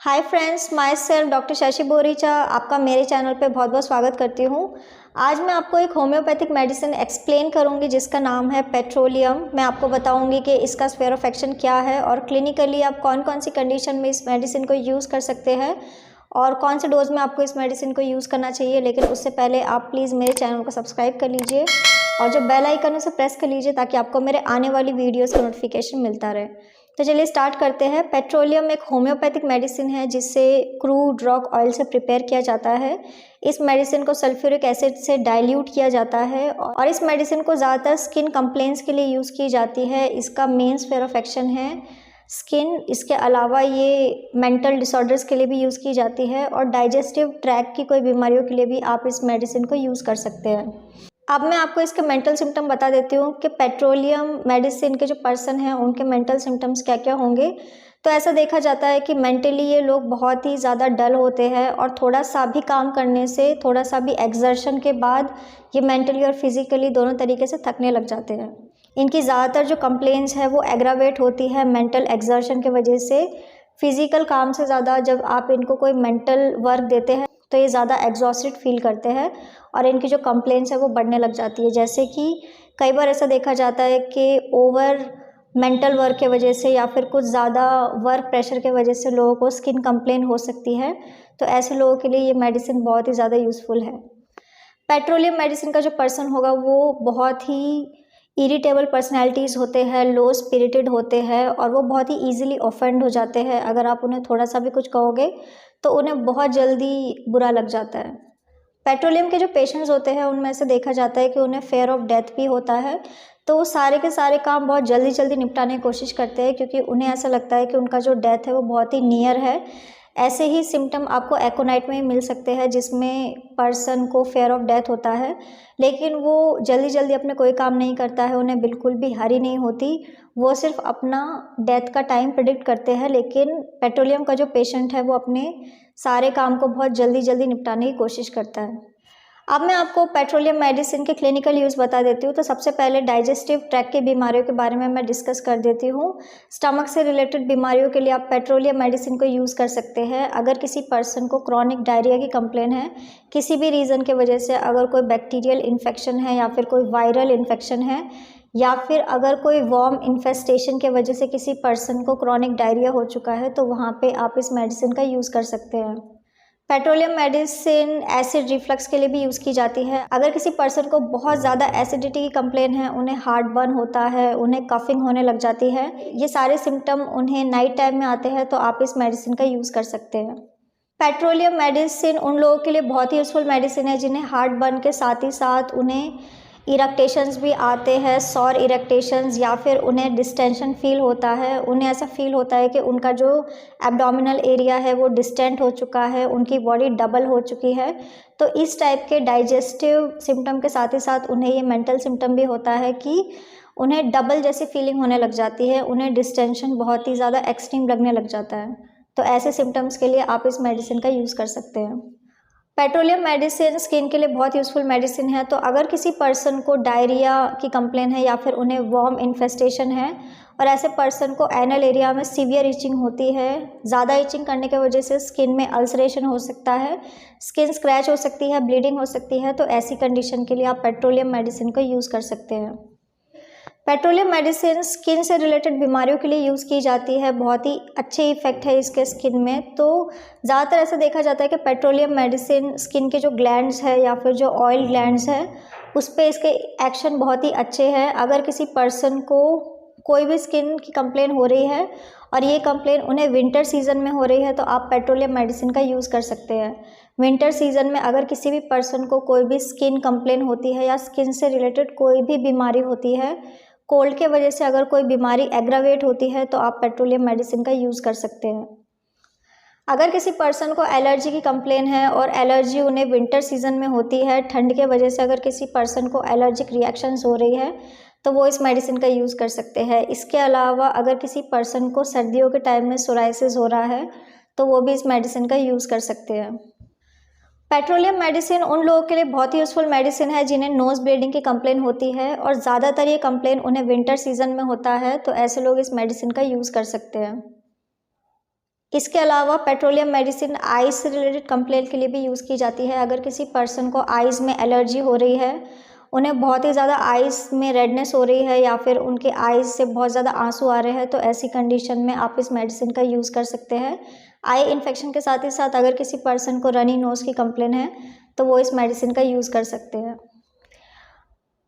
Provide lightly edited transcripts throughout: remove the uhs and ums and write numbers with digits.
Hi friends, my self doctor Shashi Boricha आपका मेरे channel पे बहुत बहुत स्वागत करती हूँ। आज मैं आपको एक होम्योपैथिक मेडिसिन एक्सप्लेन करूँगी जिसका नाम है पेट्रोलियम। मैं आपको बताऊँगी कि इसका स्फीयर ऑफ एक्शन क्या है और क्लिनिकली आप कौन कौन सी कंडीशन में इस मेडिसिन को यूज़ कर सकते हैं और कौन से डोज में आपको इस मेडिसिन को यूज़ करना चाहिए। लेकिन उससे पहले आप प्लीज़ मेरे चैनल को सब्सक्राइब कर लीजिए और जो बेल आइकन है उसे प्रेस कर लीजिए ताकि आपको मेरे आने वाली वीडियोज़ का नोटिफिकेशन मिलता रहे। तो चलिए स्टार्ट करते हैं। पेट्रोलियम एक होम्योपैथिक मेडिसिन है जिसे क्रूड रॉक ऑयल से प्रिपेयर किया जाता है। इस मेडिसिन को सल्फ्यूरिक एसिड से डाइल्यूट किया जाता है और इस मेडिसिन को ज़्यादातर स्किन कंप्लेंट्स के लिए यूज़ की जाती है। इसका मेन स्फीयर ऑफ एक्शन है स्किन। इसके अलावा ये मेंटल डिसऑर्डर्स के लिए भी यूज़ की जाती है और डाइजेस्टिव ट्रैक की कोई बीमारियों के लिए भी आप इस मेडिसिन को यूज़ कर सकते हैं। अब मैं आपको इसके मेंटल सिम्टम बता देती हूँ कि पेट्रोलियम मेडिसिन के जो पर्सन हैं उनके मेंटल सिम्टम्स क्या क्या होंगे। तो ऐसा देखा जाता है कि मेंटली ये लोग बहुत ही ज़्यादा डल होते हैं और थोड़ा सा भी काम करने से, थोड़ा सा भी एक्सर्शन के बाद ये मेंटली और फिज़िकली दोनों तरीके से थकने लग जाते हैं। इनकी ज़्यादातर जो कंप्लेंट्स है वो एग्रावेट होती है मेंटल एक्सर्शन की वजह से। फिज़िकल काम से ज़्यादा जब आप इनको कोई मेंटल वर्क देते हैं तो ये ज़्यादा एग्जॉस्टेड फील करते हैं और इनकी जो कंप्लेंट्स है वो बढ़ने लग जाती है। जैसे कि कई बार ऐसा देखा जाता है कि ओवर मेंटल वर्क के वजह से या फिर कुछ ज़्यादा वर्क प्रेशर के वजह से लोगों को स्किन कंप्लेन हो सकती है। तो ऐसे लोगों के लिए ये मेडिसिन बहुत ही ज़्यादा यूज़फुल है। पेट्रोलियम मेडिसिन का जो पर्सन होगा वो बहुत ही इरिटेबल पर्सनैलिटीज़ होते हैं, लो स्पिरिटेड होते हैं और वो बहुत ही ईजिली ऑफेंड हो जाते हैं। अगर आप उन्हें थोड़ा सा भी कुछ कहोगे तो उन्हें बहुत जल्दी बुरा लग जाता है। पेट्रोलियम के जो पेशेंट्स होते हैं उनमें से देखा जाता है कि उन्हें फेयर ऑफ डेथ भी होता है। तो वो सारे के सारे काम बहुत जल्दी जल्दी निपटाने की कोशिश करते हैं क्योंकि उन्हें ऐसा लगता है कि उनका जो डेथ है वो बहुत ही नियर है। ऐसे ही सिम्टम आपको एकोनाइट में ही मिल सकते हैं जिसमें पर्सन को फेयर ऑफ डेथ होता है, लेकिन वो जल्दी जल्दी अपने कोई काम नहीं करता है, उन्हें बिल्कुल भी हरी नहीं होती। वो सिर्फ अपना डेथ का टाइम प्रिडिक्ट करते हैं। लेकिन पेट्रोलियम का जो पेशेंट है वो अपने सारे काम को बहुत जल्दी जल्दी निपटाने की कोशिश करता है। अब मैं आपको पेट्रोलियम मेडिसिन के क्लिनिकल यूज़ बता देती हूँ। तो सबसे पहले डाइजेस्टिव ट्रैक की बीमारियों के बारे में मैं डिस्कस कर देती हूँ। स्टमक से रिलेटेड बीमारियों के लिए आप पेट्रोलियम मेडिसिन को यूज़ कर सकते हैं। अगर किसी पर्सन को क्रॉनिक डायरिया की कंप्लेन है, किसी भी रीज़न के वजह से, अगर कोई बैक्टीरियल इन्फेक्शन है या फिर कोई वायरल इन्फेक्शन है या फिर अगर कोई वॉर्म इन्फेस्टेशन के वजह से किसी पर्सन को क्रॉनिक डायरिया हो चुका है, तो वहाँ पे आप इस मेडिसिन का यूज़ कर सकते हैं। पेट्रोलियम मेडिसिन एसिड रिफ्लक्स के लिए भी यूज़ की जाती है। अगर किसी पर्सन को बहुत ज़्यादा एसिडिटी की कंप्लेन है, उन्हें हार्ट बर्न होता है, उन्हें कफिंग होने लग जाती है, ये सारे सिम्टम उन्हें नाइट टाइम में आते हैं, तो आप इस मेडिसिन का यूज़ कर सकते हैं। पेट्रोलियम मेडिसिन उन लोगों के लिए बहुत ही यूज़फुल मेडिसिन है जिन्हें हार्ट बर्न के साथ ही साथ उन्हें इरेक्टेशंस भी आते हैं, सॉर इरेक्टेशंस, या फिर उन्हें डिस्टेंशन फील होता है। उन्हें ऐसा फील होता है कि उनका जो एब्डोमिनल एरिया है वो डिस्टेंट हो चुका है, उनकी बॉडी डबल हो चुकी है। तो इस टाइप के डाइजेस्टिव सिम्टम के साथ ही साथ उन्हें ये मेंटल सिम्टम भी होता है कि उन्हें डबल जैसी फीलिंग होने लग जाती है, उन्हें डिस्टेंशन बहुत ही ज़्यादा एक्सट्रीम लगने लग जाता है। तो ऐसे सिम्टम्स के लिए आप इस मेडिसिन का यूज़ कर सकते हैं। पेट्रोलियम मेडिसिन स्किन के लिए बहुत यूज़फुल मेडिसिन है। तो अगर किसी पर्सन को डायरिया की कंप्लेन है या फिर उन्हें वॉर्म इन्फेस्टेशन है और ऐसे पर्सन को एनल एरिया में सीवियर इचिंग होती है, ज़्यादा इचिंग करने की वजह से स्किन में अल्सरेशन हो सकता है, स्किन स्क्रैच हो सकती है, ब्लीडिंग हो सकती है, तो ऐसी कंडीशन के लिए आप पेट्रोलियम मेडिसिन को यूज़ कर सकते हैं। पेट्रोलियम मेडिसिन स्किन से रिलेटेड बीमारियों के लिए यूज़ की जाती है। बहुत ही अच्छे इफेक्ट है इसके स्किन में। तो ज़्यादातर ऐसा देखा जाता है कि पेट्रोलियम मेडिसिन स्किन के जो ग्लैंड्स है या फिर जो ऑयल ग्लैंड्स है उस पर इसके एक्शन बहुत ही अच्छे हैं। अगर किसी पर्सन को कोई भी स्किन की कंप्लेन हो रही है और ये कंप्लेन उन्हें विंटर सीजन में हो रही है, तो आप पेट्रोलियम मेडिसिन का यूज़ कर सकते हैं। विंटर सीजन में अगर किसी भी पर्सन को कोई भी स्किन कंप्लेन होती है या स्किन से रिलेटेड कोई भी बीमारी होती है, कोल्ड के वजह से अगर कोई बीमारी एग्रावेट होती है, तो आप पेट्रोलियम मेडिसिन का यूज़ कर सकते हैं। अगर किसी पर्सन को एलर्जी की कंप्लेन है और एलर्जी उन्हें विंटर सीजन में होती है, ठंड के वजह से अगर किसी पर्सन को एलर्जिक रिएक्शंस हो रही है, तो वो इस मेडिसिन का यूज़ कर सकते हैं। इसके अलावा अगर किसी पर्सन को सर्दियों के टाइम में सोराइसिस हो रहा है, तो वो भी इस मेडिसिन का यूज़ कर सकते हैं। पेट्रोलियम मेडिसिन उन लोगों के लिए बहुत ही यूज़फुल मेडिसिन है जिन्हें नोज़ ब्लीडिंग की कंप्लेन होती है और ज़्यादातर ये कंप्लेन उन्हें विंटर सीजन में होता है, तो ऐसे लोग इस मेडिसिन का यूज़ कर सकते हैं। इसके अलावा पेट्रोलियम मेडिसिन आइज़ से रिलेटेड कंप्लेंट के लिए भी यूज़ की जाती है। अगर किसी पर्सन को आइज़ में एलर्जी हो रही है, उन्हें बहुत ही ज़्यादा आइज़ में रेडनेस हो रही है या फिर उनके आइज़ से बहुत ज़्यादा आंसू आ रहे हैं, तो ऐसी कंडीशन में आप इस मेडिसिन का यूज़ कर सकते हैं। आई इन्फेक्शन के साथ ही साथ अगर किसी पर्सन को रनी नोज़ की कंप्लेन है, तो वो इस मेडिसिन का यूज़ कर सकते हैं।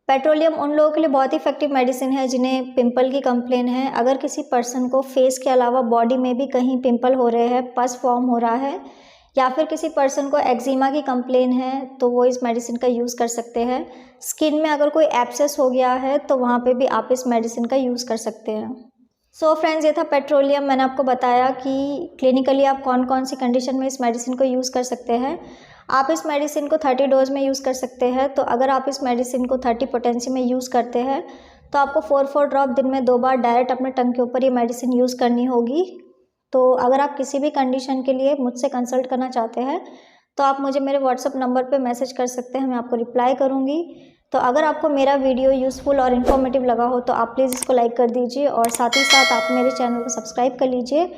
पेट्रोलियम उन लोगों के लिए बहुत ही इफेक्टिव मेडिसिन है जिन्हें पिंपल की कंप्लेन है। अगर किसी पर्सन को फेस के अलावा बॉडी में भी कहीं पिंपल हो रहे हैं, पस फॉर्म हो रहा है या फिर किसी पर्सन को एक्जिमा की कंप्लेन है, तो वो इस मेडिसिन का यूज़ कर सकते हैं। स्किन में अगर कोई एब्सेस हो गया है तो वहाँ पे भी आप इस मेडिसिन का यूज़ कर सकते हैं। सो फ्रेंड्स, ये था पेट्रोलियम। मैंने आपको बताया कि क्लिनिकली आप कौन कौन सी कंडीशन में इस मेडिसिन को यूज़ कर सकते हैं। आप इस मेडिसिन को 30 डोज में यूज़ कर सकते हैं। तो अगर आप इस मेडिसिन को 30 पोटेंसी में यूज़ करते हैं तो आपको 4 ड्रॉप दिन में 2 बार डायरेक्ट अपने टंग के ऊपर ये मेडिसिन यूज़ करनी होगी। तो अगर आप किसी भी कंडीशन के लिए मुझसे कंसल्ट करना चाहते हैं तो आप मुझे मेरे व्हाट्सअप नंबर पे मैसेज कर सकते हैं, मैं आपको रिप्लाई करूँगी। तो अगर आपको मेरा वीडियो यूज़फुल और इन्फॉर्मेटिव लगा हो तो आप प्लीज़ इसको लाइक कर दीजिए और साथ ही साथ आप मेरे चैनल को सब्सक्राइब कर लीजिए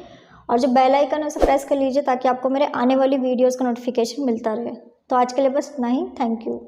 और जो बेल आइकन है उसे प्रेस कर लीजिए ताकि आपको मेरे आने वाली वीडियोज़ का नोटिफिकेशन मिलता रहे। तो आज के लिए बस इतना ही। Thank you.